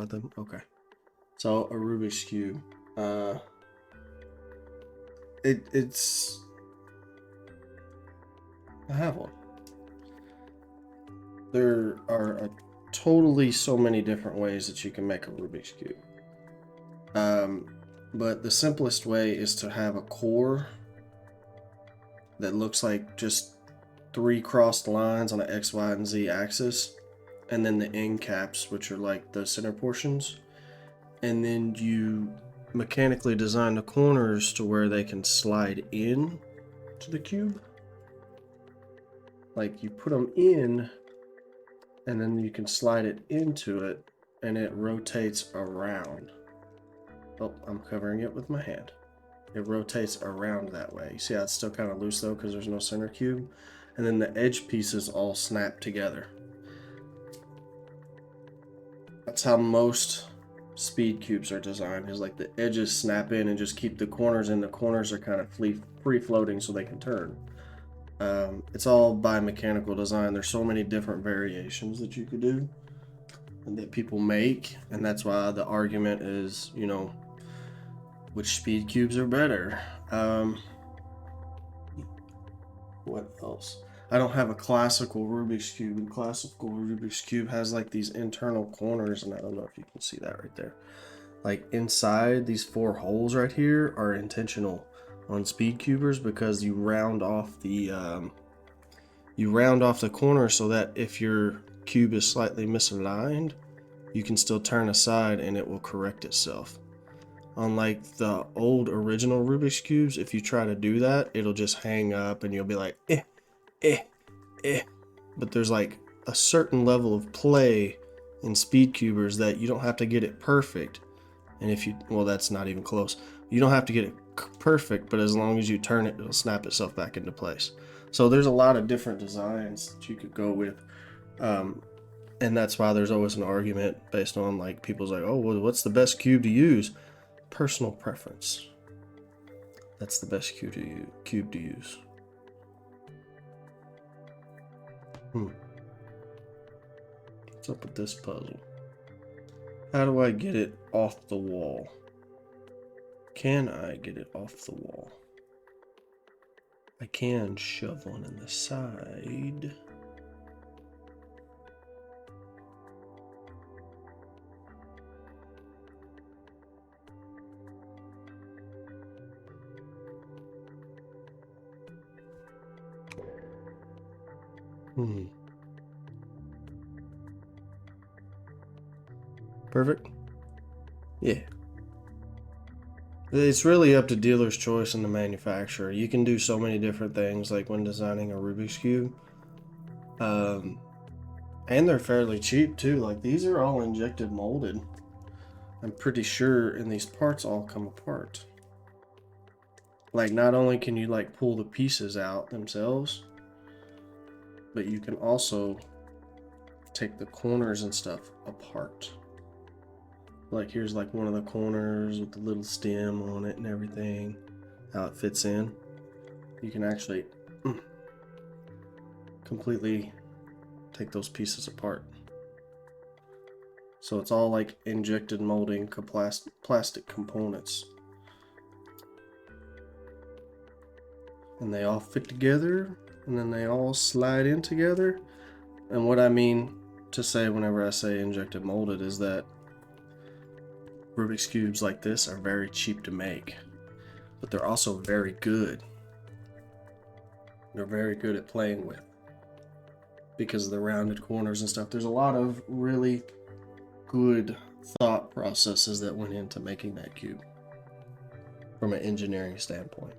Nothing? Okay. So a Rubik's Cube. It's I have one. There are totally so many different ways that you can make a Rubik's Cube. But the simplest way is to have a core that looks like just 3 crossed lines on an X, Y, and Z axis, and then the end caps, which are like the center portions. And then you mechanically design the corners to where they can slide in to the cube. Like you put them in, and then you can slide it into it, and it rotates around. Oh, I'm covering it with my hand. It rotates around that way. You see how it's still kind of loose though because there's no center cube? And then the edge pieces all snap together. That's how most speed cubes are designed, is like the edges snap in and just keep the corners in. The corners are kind of free floating so they can turn. It's all by mechanical design. There's so many different variations that you could do and that people make, and that's why the argument is, you know, which speed cubes are better. What else? I don't have a classical Rubik's Cube. The classical Rubik's Cube has like these internal corners, and I don't know if you can see that right there. Like inside these 4 holes right here are intentional on speed cubers because you round off the corner so that if your cube is slightly misaligned, you can still turn aside and it will correct itself. Unlike the old original Rubik's Cubes, if you try to do that, it'll just hang up and you'll be like, eh, eh, eh. But there's like a certain level of play in speed cubers that you don't have to get it perfect. And if you, well, that's not even close. You don't have to get it perfect, but as long as you turn it, it'll snap itself back into place. So there's a lot of different designs that you could go with. And that's why there's always an argument based on like people's like, oh, well, what's the best cube to use? Personal preference. That's the best cube to use. What's up with this puzzle? How do I get it off the wall? Can I get it off the wall? I can shove one in the side. Perfect. Yeah. It's really up to dealer's choice and the manufacturer. You can do so many different things like when designing a Rubik's Cube. And they're fairly cheap too. Like these are all injected molded. I'm pretty sure, and these parts all come apart. Like not only can you like pull the pieces out themselves, but you can also take the corners and stuff apart. Like here's like one of the corners with the little stem on it and everything, how it fits in. You can actually completely take those pieces apart. So it's all like injected molding plastic components. And they all fit together, and then they all slide in together. And what I mean to say whenever I say injected molded is that Rubik's Cubes like this are very cheap to make, but they're also very good. They're very good at playing with because of the rounded corners and stuff. There's a lot of really good thought processes that went into making that cube from an engineering standpoint.